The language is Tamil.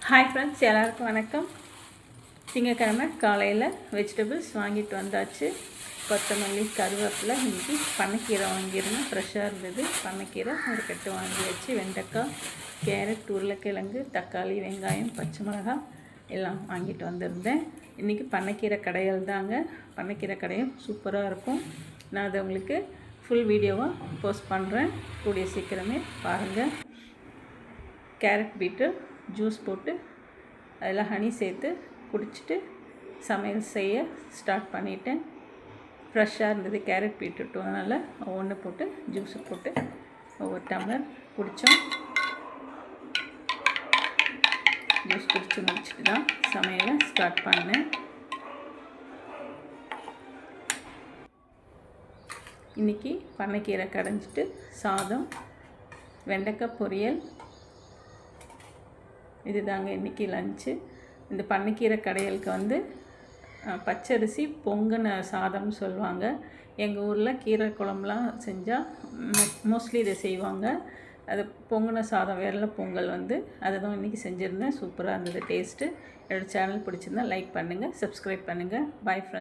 ஹாய் ஃப்ரெண்ட்ஸ், எல்லாருக்கும் வணக்கம். திங்கக்கிழமை காலையில் வெஜிடபிள்ஸ் வாங்கிட்டு வந்தாச்சு. கொத்தமல்லி, கருவேப்பிலை, இன்றைக்கி பண்ணைக்கீரை வாங்கியிருந்தேன். ஃப்ரெஷ்ஷாக இருந்தது. பண்ணைக்கீரை ஒரு கட்டு வாங்கியாச்சு. வெண்டைக்காய், கேரட், உருளைக்கிழங்கு, தக்காளி, வெங்காயம், பச்சை மிளகாய் எல்லாம் வாங்கிட்டு வந்திருந்தேன். இன்றைக்கி பண்ணைக்கீரை கடையில் தாங்க. பண்ணைக்கீரை கடையும் சூப்பராக இருக்கும். நான் அதை உங்களுக்கு ஃபுல் வீடியோவாக போஸ்ட் பண்ணுறேன். கூடிய சீக்கிரமே பாருங்கள். கேரட் பீட்ரூட் ஜூஸ் போட்டு அதில் ஹனி சேர்த்து குடிச்சிட்டு சமையல் செய்ய ஸ்டார்ட் பண்ணிட்டேன். ஃப்ரெஷ்ஷாக இருந்தது கேரட் பீட்ரூட்டும், அதனால் ஒவ்வொன்று போட்டு ஜூஸு போட்டு ஒவ்வொரு டம்ளர் குடித்தோம். ஜூஸ் குடித்து முடிச்சுட்டு தான் சமையலை ஸ்டார்ட் பண்ணேன். இன்றைக்கி பண்ணைக்கீரை கடைஞ்சிட்டு சாதம், வெண்டைக்காய் பொரியல், இது தாங்க இன்றைக்கி லஞ்சு. இந்த பண்ணைக்கீரை கடையலுக்கு பச்சரிசி பொங்கின சாதம்னு சொல்லுவாங்க. எங்கள் ஊரில் கீரை குழம்புலாம் செஞ்சால் மோஸ்ட்லி இதை செய்வாங்க. அது பொங்கின சாதம், வெள்ளை பொங்கல் அதை தான் இன்றைக்கி செஞ்சுருந்தேன். சூப்பராக இருந்தது டேஸ்ட்டு. என்னோடய சேனல் பிடிச்சிருந்தா லைக் பண்ணுங்கள், சப்ஸ்கிரைப் பண்ணுங்கள். Bye friends.